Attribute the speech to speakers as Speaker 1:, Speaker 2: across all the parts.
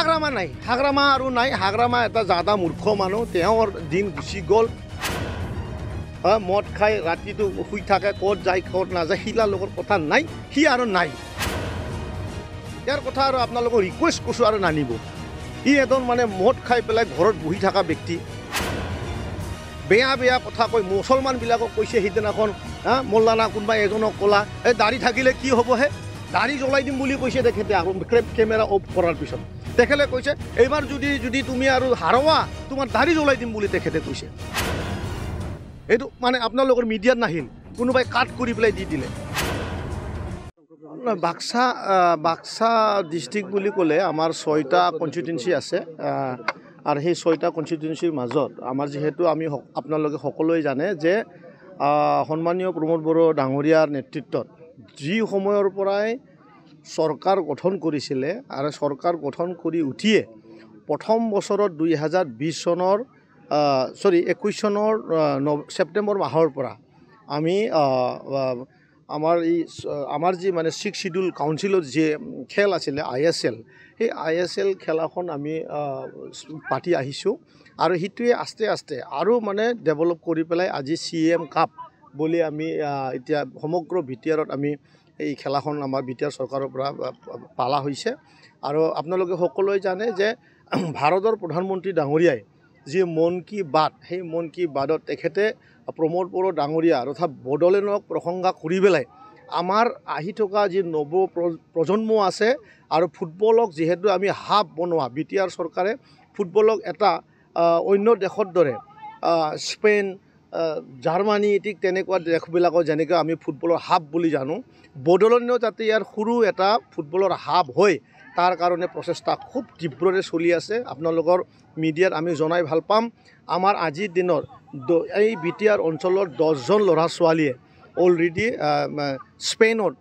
Speaker 1: হাগ্ৰামা নাই, হাগ্ৰামা আৰু নাই। হাগ্ৰামা এটা জাদা মূৰ্খ মানুহ, তেওঁৰ দিন গুচি গ'ল। মদ খাই ৰাতিটো শুই থাকে, ক'ত যায় ক'ত নাযায়, শিলাৰ লগত কথা নাই, সি আৰু নাই। ইয়াৰ কথা আৰু আপোনালোকক ৰিকুৱেষ্ট কৰিছোঁ আৰু নানিব। ই এজন মানে মদ খাই পেলাই ঘৰত বহি থকা ব্যক্তি, বেয়া বেয়া কথা কৈ মুছলমানবিলাকক কৈছে। সিদিনাখন মৌলানা কোনোবা এজনক ক'লা, এই দাড়ি থাকিলে কি হ'বহে, দাড়ি জ্বলাই দিম বুলি কৈছে তেখেতে। আকৌ কেমেৰা অফ কৰাৰ পিছত তেখেতে কৈছে, এইবাৰ যদি তুমি আৰু হাৰোৱা তোমাৰ দাড়ি জ্বলাই দিম বুলি তেখেতে কৈছে। এইটো মানে আপোনালোকৰ মিডিয়াত নাহিল, কোনোবাই কাট কৰি পেলাই দি দিলে। বাক্সা ডিষ্ট্ৰিক্ট বুলি ক'লে আমাৰ 6টা কনষ্টিটুৱেঞ্চি আছে। আৰু সেই 6টা কনষ্টিটুৱেঞ্চিৰ মাজত আমাৰ যিহেতু আমি আপোনালোকে সকলোৱে জানে যে সন্মানীয় প্ৰমোদ বড়ো ডাঙৰীয়াৰ নেতৃত্বত যি সময়ৰ পৰাই চৰকাৰ গঠন কৰিছিলে আৰু চৰকাৰ গঠন কৰি উঠিয়ে প্ৰথম বছৰত 2021 চনৰ ছেপ্টেম্বৰ মাহৰ পৰা আমি আমাৰ যি মানে 6th শিডিউল কাউন্সিলত যি খেল আছিলে ISL, সেই ISL খেলাখন আমি পাতি আহিছোঁ। আৰু সেইটোৱে আস্তে আস্তে আৰু মানে ডেভেলপ কৰি পেলাই আজি CM কাপ বুলি আমি এতিয়া সমগ্ৰ BTRত আমি এই খেলাখন আমাৰ BTR চৰকাৰৰ পৰা পালা হৈছে। আৰু আপোনালোকে সকলোৱে জানে যে ভাৰতৰ প্ৰধানমন্ত্ৰী ডাঙৰীয়াই যি মন কী বাত, সেই মন কী বাতত তেখেতে প্ৰমোদ বড়ো ডাঙৰীয়া অৰ্থাৎ বড়োলেণ্ডক প্ৰশংসা কৰি পেলাই আমাৰ আহি থকা যি নৱ প্ৰজন্ম আছে আৰু ফুটবলক যিহেতু আমি হাব বনোৱা, BTR চৰকাৰে ফুটবলক এটা অন্য দেশৰ দৰে স্পেইন, জাৰ্মানী, ঠিক তেনেকুৱা দেশবিলাকৰ যেনেকৈ আমি ফুটবলৰ হাব বুলি জানো, বড়োলেণ্ডো যাতে ইয়াৰ সৰু এটা ফুটবলৰ হাব হয় তাৰ কাৰণে প্ৰচেষ্টা খুব তীব্ৰৰে চলি আছে। আপোনালোকৰ মিডিয়াত আমি জনাই ভাল পাম, আমাৰ আজিৰ দিনত এই BTR অঞ্চলৰ 10জন ল'ৰা ছোৱালীয়ে অলৰেডি স্পেইনত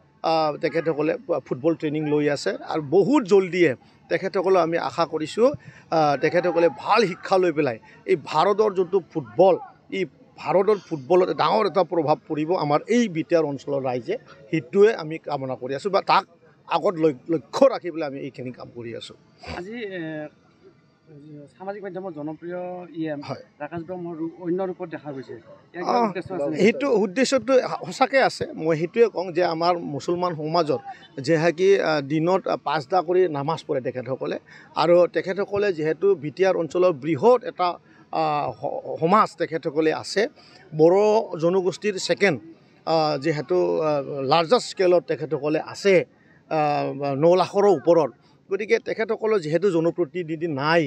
Speaker 1: তেখেতসকলে ফুটবল ট্ৰেইনিং লৈ আছে। আৰু বহুত জলদিয়ে তেখেতসকলে আমি আশা কৰিছোঁ তেখেতসকলে ভাল শিক্ষা লৈ পেলাই এই ভাৰতৰ যোনটো ফুটবল, এই ভাৰতৰ ফুটবলত ডাঙৰ এটা প্ৰভাৱ পৰিব আমাৰ এই BTR অঞ্চলৰ ৰাইজে, সেইটোৱে আমি কামনা কৰি আছোঁ বা তাক আগত লক্ষ্য ৰাখি পেলাই আমি এইখিনি কাম কৰি আছোঁ।
Speaker 2: আজি সামাজিক মাধ্যমত জনপ্ৰিয় ৰাকেশ ব্ৰহ্মৰ অন্য ৰূপত দেখা গৈছে,
Speaker 1: সেইটো উদ্দেশ্যটো সঁচাকৈ আছে। মই সেইটোৱে কওঁ যে আমাৰ মুছলমান সমাজত যেহাকি দিনত 5টা কৰি নামাজ পঢ়ে তেখেতসকলে, আৰু তেখেতসকলে যিহেতু BTR অঞ্চলৰ বৃহৎ এটা সমাজ তেখেতসকলে আছে, বড়ো জনগোষ্ঠীৰ ছেকেণ্ড যিহেতু লাৰ্জেষ্ট স্কেলত তেখেতসকলে আছে 9 লাখৰ ওপৰত। গতিকে তেখেতসকলৰ যিহেতু জনপ্ৰতিনিধি নাই,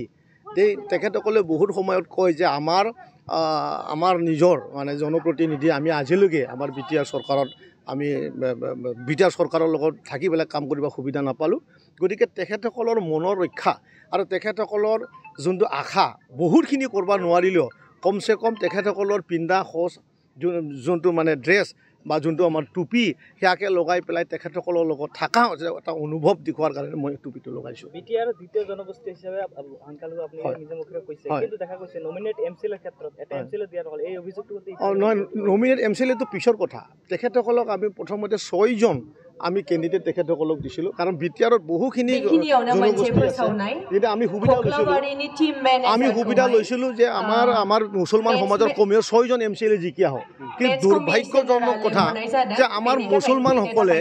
Speaker 1: তেখেতসকলে বহুত সময়ত কয় যে আমাৰ নিজৰ মানে জনপ্ৰতিনিধি আমি আজিলৈকে আমাৰ BTR চৰকাৰত আমি BTR চৰকাৰৰ লগত থাকি পেলাই কাম কৰিব সুবিধা নাপালোঁ। গতিকে তেখেতসকলৰ মনৰ ৰক্ষা আৰু তেখেতসকলৰ যোনটো আশা বহুতখিনি কৰিব নোৱাৰিলেও কমচে কম তেখেতসকলৰ পিন্ধা খোজ, যোনটো মানে ড্ৰেছ বা যোনটো আমাৰ টুপি, সেয়াকে লগাই পেলাই তেখেতসকলৰ লগত থকা এটা অনুভৱ দেখুৱাৰ কাৰণে মই টুপিটো লগাইছোঁ।
Speaker 2: BTR দ্বিতীয় জনগোষ্ঠী হিচাপে আনকালে আপুনি নিজে মুখেৰে কৈছে, কিন্তু দেখা গৈছে নমিনেট MCLৰ ক্ষেত্ৰত এটা MCL দিয়া নহ'ল, এই অভিযোগটো
Speaker 1: নহয়, নমিনেট MCLটো পিছৰ কথা। তেখেতসকলক আমি প্ৰথমতে 6জন আমি কেণ্ডিডেট তেখেতসকলক দিছিলোঁ, কাৰণ BTRত বহুখিনি জনগোষ্ঠী আছে। এতিয়া আমি সুবিধা লৈছিলোঁ যে আমাৰ মুছলমান সমাজৰ কমেও 6জন MCL জিকি আহক। কিন্তু দুৰ্ভাগ্যজনক কথা যে আমাৰ মুছলমানসকলে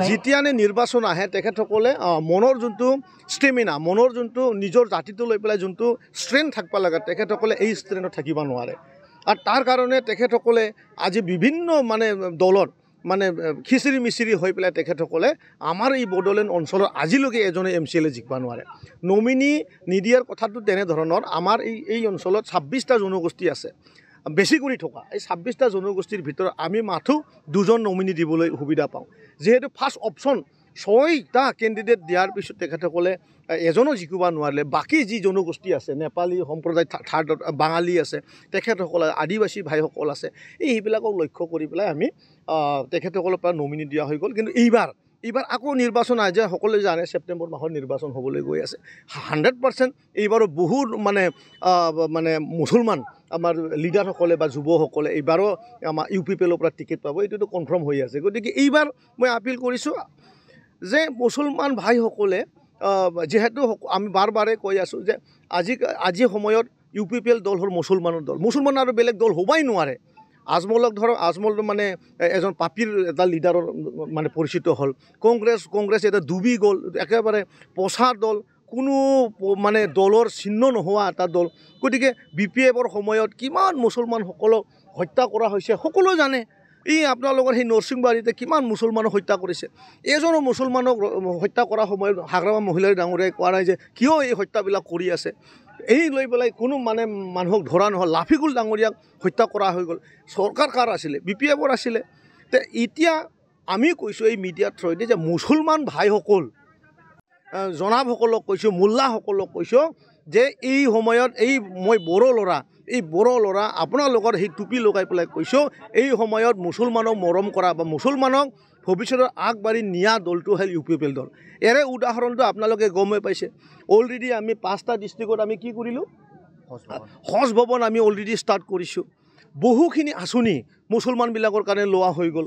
Speaker 1: যেতিয়ানে নিৰ্বাচন আহে তেখেতসকলে মনৰ যোনটো ষ্টেমিনা, মনৰ যোনটো নিজৰ জাতিটো লৈ পেলাই যোনটো ষ্ট্ৰেংথ থাকিব লাগে, তেখেতসকলে এই ষ্ট্ৰেংথত থাকিব নোৱাৰে। আৰু তাৰ কাৰণে তেখেতসকলে আজি বিভিন্ন মানে দলত মানে খিচিৰি মিচিৰি হৈ পেলাই তেখেতসকলে আমাৰ এই বড়োলেণ্ড অঞ্চলৰ আজিলৈকে এজনে MCL জিকিব নোৱাৰে। নমিনী নিদিয়াৰ কথাটো তেনেধৰণৰ, আমাৰ এই অঞ্চলত 26টা জনগোষ্ঠী আছে বেছি কৰি থকা। এই 26টা জনগোষ্ঠীৰ ভিতৰত আমি মাথো 2জন নমিনী দিবলৈ সুবিধা পাওঁ। যিহেতু ফাৰ্ষ্ট অপশ্যন 6টা কেণ্ডিডেট দিয়াৰ পিছত তেখেতসকলে এজনো জিকিব নোৱাৰিলে, বাকী যি জনগোষ্ঠী আছে, নেপালী সম্প্ৰদায়, থাৰ্ডত বাঙালী আছে, তেখেতসকল আদিবাসী ভাইসকল আছে, এইবিলাকক লক্ষ্য কৰি পেলাই আমি তেখেতসকলৰ পৰা নমিনী দিয়া হৈ গ'ল। কিন্তু এইবাৰ আকৌ নিৰ্বাচন আহে, যে সকলোৱে জানে ছেপ্টেম্বৰ মাহত নিৰ্বাচন হ'বলৈ গৈ আছে। 100% এইবাৰো বহুত মানে মুছলমান আমাৰ লিডাৰসকলে বা যুৱসকলে এইবাৰো আমাৰ UPPLৰ পৰা টিকেট পাব, এইটোতো কনফাৰ্ম হৈ আছে। গতিকে এইবাৰ মই আপিল কৰিছোঁ যে মুছলমান ভাইসকলে যিহেতু আমি বাৰে কৈ আছোঁ যে আজি সময়ত UPPL দল হ'ল মুছলমানৰ দল মুছলমান আৰু বেলেগ দল হ'বই নোৱাৰে আজমলক ধৰক আজমল মানে এজন পাপীৰ এটা লিডাৰৰ মানে পৰিচিত হ'ল কংগ্ৰেছ এটা ডুবি গ'ল একেবাৰে পচা দল কোনো মানে দলৰ চিহ্ন নোহোৱা এটা দল গতিকে BPFৰ সময়ত কিমান মুছলমানসকলক হত্যা কৰা হৈছে সকলো জানে এই আপোনালোকৰ সেই নৰসিংবাৰীতে কিমান মুছলমানক হত্যা কৰিছে এজনো মুছলমানক হত্যা কৰা সময়ত হাগ্ৰামা মহিলাৰ ডাঙৰীয়াই কোৱা নাই যে কিয় এই হত্যাবিলাক কৰি আছে এই লৈ পেলাই কোনো মানে মানুহক ধৰা নহ'ল লাফিকুল ডাঙৰীয়াক হত্যা কৰা হৈ গ'ল চৰকাৰ কাৰ আছিলে BPFৰ আছিলে তে এতিয়া আমি কৈছোঁ এই মিডিয়াৰ থ্ৰুৱেদি যে মুছলমান ভাইসকল জনাবসকলক কৈছোঁ মোল্লাসকলক কৈছোঁ যে এই সময়ত মই বড়ো ল'ৰা আপোনালোকৰ সেই টুপি লগাই পেলাই কৈছোঁ এই সময়ত মুছলমানক মৰম কৰা বা মুছলমানক ভৱিষ্যতৰ আগবাঢ়ি নিয়া দলটো হ'ল UPPL দল এৰে উদাহৰণটো আপোনালোকে গমেই পাইছে অলৰেডি আমি 5টা ডিষ্ট্ৰিক্টত আমি কি কৰিলোঁ হজ ভৱন আমি অলৰেডি ষ্টাৰ্ট কৰিছোঁ বহুখিনি আঁচনি মুছলমানবিলাকৰ কাৰণে লোৱা হৈ গ'ল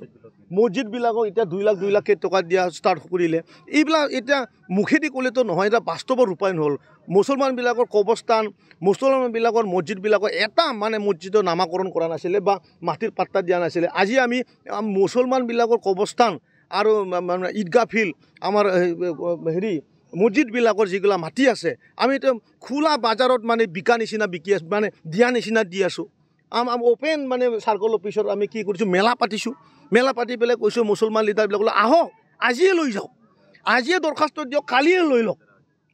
Speaker 1: মছজিদবিলাকক এতিয়া 2 লাখ টকা দিয়া ষ্টাৰ্ট কৰিলে এইবিলাক এতিয়া মুখেদি ক'লেতো নহয় এটা বাস্তৱৰ ৰূপায়ণ হ'ল মুছলমানবিলাকৰ কবৰস্থান মুছলমানবিলাকৰ মছজিদবিলাকৰ এটা মানে মছজিদৰ নামাকৰণ কৰা নাছিলে বা মাটিৰ পাত্তা দিয়া নাছিলে আজি আমি মুছলমানবিলাকৰ কবৰস্থান আৰু ঈদগাহ ফিল্ড আমাৰ হেৰি মছজিদবিলাকৰ যিগুলা মাটি আছে আমি এতিয়া খোলা বাজাৰত মানে বিকা নিচিনা বিকি আছোঁ মানে দিয়া নিচিনা দি আছোঁ ওপেন মানে চাৰ্কল অফিচত আমি কি কৰিছোঁ মেলা পাতিছোঁ মেলা পাতি পেলাই কৈছোঁ মুছলমান লিডাৰবিলাকলৈ আহক আজিয়ে লৈ যাওক আজিয়ে দৰখাস্ত দিয়ক কালিয়ে লৈ লওক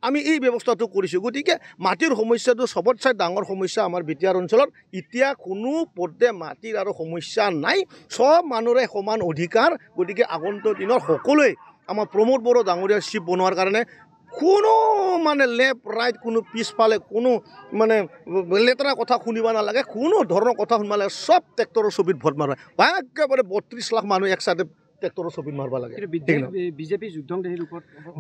Speaker 1: আমি এই ব্যৱস্থাটো কৰিছোঁ গতিকে মাটিৰ সমস্যাটো চবতছে ডাঙৰ সমস্যা আমাৰ বিটিআৰ অঞ্চলত এতিয়া কোনো পৰ্যায়ে মাটিৰ আৰু সমস্যা নাই সব মানুহৰে সমান অধিকাৰ গতিকে আগন্তুক দিনত সকলোৱে আমাৰ প্ৰমোদ বড়ো ডাঙৰীয়া চিফ বনোৱাৰ কাৰণে কোনো মানে লেফ্ট ৰাইট কোনো পিছফালে কোনো মানে লেতেৰা কথা শুনিব নালাগে কোনো ধৰণৰ কথা শুনিব নালাগে সব ট্ৰেক্টৰৰ ছবিত ভোট মাৰিব একেবাৰে 32 লাখ মানুহ একসাথে ট্ৰেক্টৰৰ ছবিত মাৰিব লাগে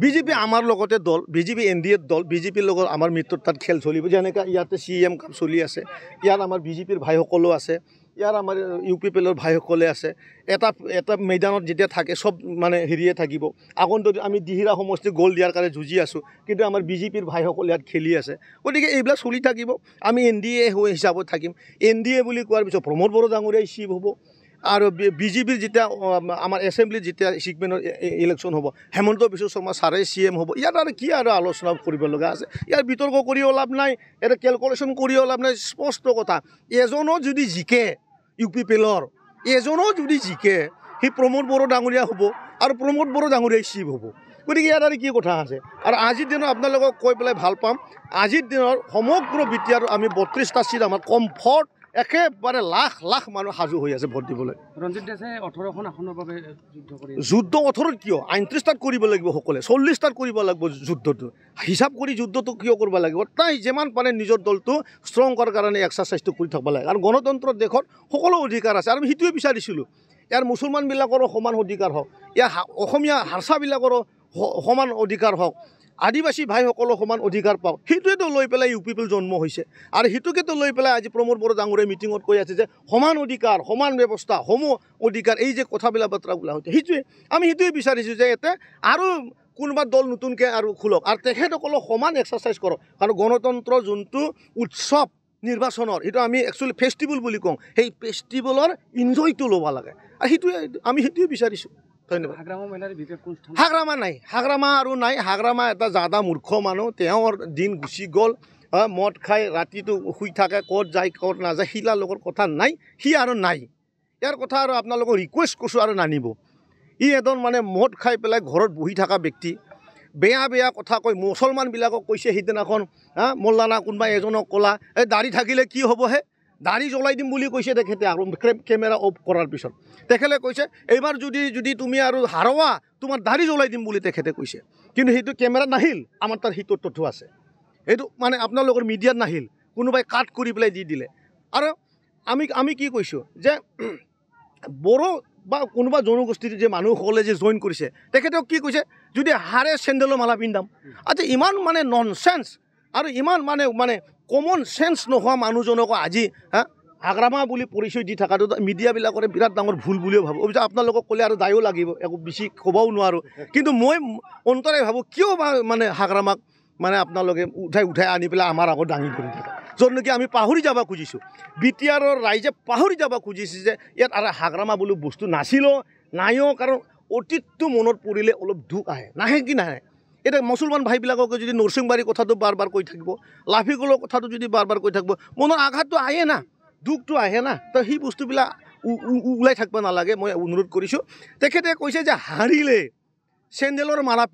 Speaker 1: বিজেপি আমাৰ লগতে দল বিজেপি NDA দল বিজেপিৰ লগত আমাৰ মিত্ৰতাত খেল চলিব যেনেকৈ ইয়াতে CM কাম চলি আছে ইয়াত আমাৰ বিজেপিৰ ভাইসকলো আছে ইয়াৰ আমাৰ UPPLৰ ভাইসকলে আছে এটা মৈদানত যেতিয়া থাকে সব মানে হেৰিয়ে থাকিব আগন্তুক আমি দিহিৰা সমষ্টি গ'ল দিয়াৰ কাৰণে যুঁজি আছোঁ কিন্তু আমাৰ বিজেপিৰ ভাইসকল ইয়াত খেলি আছে গতিকে এইবিলাক চলি থাকিব আমি NDA হিচাপত থাকিম NDA বুলি কোৱাৰ পিছত প্ৰমোদ বড়ো ডাঙৰীয়াই চিফ হ'ব আৰু বিজেপিৰ যেতিয়া আমাৰ এছেম্বলিত যেতিয়া ছিগমেণ্টৰ ইলেকশ্যন হ'ব হেমন্ত বিশ্ব শৰ্মা ছাৰে CM হ'ব ইয়াত আৰু কি আৰু আলোচনা কৰিব লগা আছে ইয়াৰ বিতৰ্ক কৰিও লাভ নাই এটা কেলকুলেশ্যন কৰিও লাভ নাই স্পষ্ট কথা এজনো যদি জিকে UPPLৰ এজনো যদি জিকে সি প্ৰমোদ বড়ো ডাঙৰীয়া হ'ব আৰু প্ৰমোদ বড়ো ডাঙৰীয়াই চিফ হ'ব গতিকে ইয়াত আৰু কি কথা আছে আৰু আজিৰ দিনত আপোনালোকক কৈ পেলাই ভাল পাম আজিৰ দিনৰ সমগ্ৰ বিটিআৰ আমি 32টা চিট আমাৰ কমফৰ্ট একেবাৰে লাখ মানুহ সাজু হৈ আছে ভোট দিবলৈ
Speaker 2: ৰঞ্জিত দাসে 18খন আসনৰ বাবে
Speaker 1: যুদ্ধ 18 কিয় 39টাত কৰিব লাগিব সকলে 40টাত কৰিব লাগিব যুদ্ধটো হিচাপ কৰি যুদ্ধটো কিয় কৰিব লাগিব তাই যিমান পাৰে নিজৰ দলটো ষ্ট্ৰং কৰাৰ কাৰণে এক্সাৰচাইজটো কৰি থাকিব লাগে আৰু গণতন্ত্ৰৰ দেশত সকলো অধিকাৰ আছে আৰু আমি সেইটোৱে বিচাৰিছিলোঁ ইয়াৰ মুছলমানবিলাকৰো সমান অধিকাৰ হওক ইয়াৰ অসমীয়া হাৰচাবিলাকৰো সমান অধিকাৰ হওক আদিবাসী ভাইসকলৰ সমান অধিকাৰ পাওক সেইটোৱেতো লৈ পেলাই UPPL জন্ম হৈছে আৰু সেইটোকেতো লৈ পেলাই আজি প্ৰমোদ বড়ো ডাঙৰীয়াই মিটিঙত কৈ আছে যে সমান অধিকাৰ সমান ব্যৱস্থা সম অধিকাৰ এই যে কথাবিলাক বাৰ্তা বোলা হৈছে সেইটোৱে আমি সেইটোৱে বিচাৰিছোঁ যে ইয়াতে আৰু কোনোবা দল নতুনকৈ আৰু খোলক আৰু তেখেতসকলক সমান এক্সাৰচাইজ কৰক কাৰণ গণতন্ত্ৰৰ যোনটো উৎসৱ নিৰ্বাচনৰ সেইটো আমি একচুৱেলি ফেষ্টিভেল বুলি কওঁ সেই ফেষ্টিভেলৰ ইনজয়টো ল'ব লাগে আৰু আমি সেইটোৱে বিচাৰিছোঁ ধন্যবাদ হাগ্ৰামা নাই হাগ্ৰামা আৰু নাই হাগ্ৰামা এটা জাদা মূৰ্খ মানুহ তেওঁৰ দিন গুচি গ'ল মদ খাই ৰাতিটো শুই থাকে ক'ত যায় ক'ত নাযায় শিলাৰ লগত কথা নাই সি আৰু নাই ইয়াৰ কথা আৰু আপোনালোকক ৰিকুৱেষ্ট কৰিছোঁ আৰু নানিব ই এজন মানে মদ খাই পেলাই ঘৰত বহি থকা ব্যক্তি বেয়া কথা কৈ মুছলমানবিলাকক কৈছে সিদিনাখন মোল্লানা কোনোবা এজনক ক'লা এই দাড়ি থাকিলে কি হ'বহে দাড়ি জ্বলাই দিম বুলি কৈছে তেখেতে আৰু কেমেৰা অফ কৰাৰ পিছত তেখেতে কৈছে এইবাৰ যদি তুমি আৰু হাৰোৱা তোমাৰ দাড়ি জ্বলাই দিম বুলি তেখেতে কৈছে কিন্তু সেইটো কেমেৰাত নাহিল আমাৰ তাৰ সেইটো তথ্য আছে এইটো মানে আপোনালোকৰ মিডিয়াত নাহিল কোনোবাই কাট কৰি পেলাই দি দিলে আৰু আমি কি কৈছোঁ যে বড়ো বা কোনোবা জনগোষ্ঠীৰ যে মানুহসকলে যে জইন কৰিছে তেখেতক কি কৈছে যদি হাৰে চেণ্ডেলৰ মালা পিন্ধাম আচ্ছা ইমান মানে ননচেন্স আৰু ইমান মানে কমন চেন্স নোহোৱা মানুহজনক আজি হাগ্ৰামা বুলি পৰিচয় দি থকাটো মিডিয়াবিলাকৰে বিৰাট ডাঙৰ ভুল বুলিও ভাবোঁ। অৱশ্যে আপোনালোকক ক'লে আৰু দায়ো লাগিব, একো বেছি ক'বও নোৱাৰোঁ। কিন্তু মই অন্তৰে ভাবোঁ কিয় বা মানে হাগ্ৰামাক মানে আপোনালোকে উঠাই আনি পেলাই আমাৰ আগত দাঙি কৰি থাকে, য'ত নেকি আমি পাহৰি যাব খুজিছোঁ। বিটিআৰৰ ৰাইজে পাহৰি যাব খুজিছে যে ইয়াত আৰু হাগ্ৰামা বুলি বস্তু নাছিলো, নাইও। কাৰণ অতীতটো মনত পৰিলে অলপ দুখ আহে, নাহে কি নাহে। এতিয়া মুছলমান ভাইবিলাককে যদি নৰসিংবাৰীৰ কথাটো বাৰ বাৰ কৈ থাকিব, লাফিগলৰ কথাটো যদি বাৰ বাৰ কৈ থাকিব, মনৰ আঘাতটো আহে না, দুখটো আহে না। তো সেই বস্তুবিলাক ওলাই থাকিব নালাগে, মই অনুৰোধ কৰিছোঁ। তেখেতে কৈছে যে হাৰিলে চেণ্ডেলৰ মালা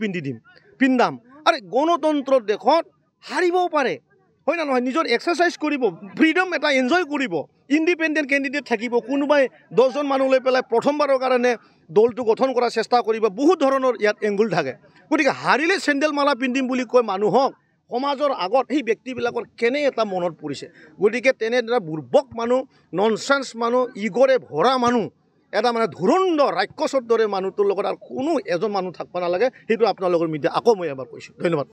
Speaker 1: পিন্ধাম। আৰু গণতন্ত্ৰৰ দেশত হাৰিবও পাৰে, হয় না নহয়? নিজৰ এক্সাৰচাইজ কৰিব, ফ্ৰীডম এটা এনজয় কৰিব, ইণ্ডিপেণ্ডেণ্ট কেণ্ডিডেট থাকিব। কোনোবাই 10জন মানুহ লৈ পেলাই প্ৰথমবাৰৰ কাৰণে দলটো গঠন কৰাৰ চেষ্টা কৰিব। বহুত ধৰণৰ ইয়াত এংগুল থাকে। গতিকে হাৰিলে চেণ্ডেল মালা পিন্ধিম বুলি কৈ মানুহক সমাজৰ আগত সেই ব্যক্তিবিলাকৰ কেনে এটা মনত পৰিছে। গতিকে তেনেদৰে বুৰ্বক মানুহ, ননচেন্স মানুহ, ইগৰে ভৰা মানুহ, এটা মানে ধুৰন্ধৰ ৰাক্ষসৰ দৰে মানুহটোৰ লগত আৰু কোনো এজন মানুহ থাকিব নালাগে। সেইটো আপোনালোকৰ মিডিয়া আকৌ মই এবাৰ কৈছোঁ। ধন্যবাদ।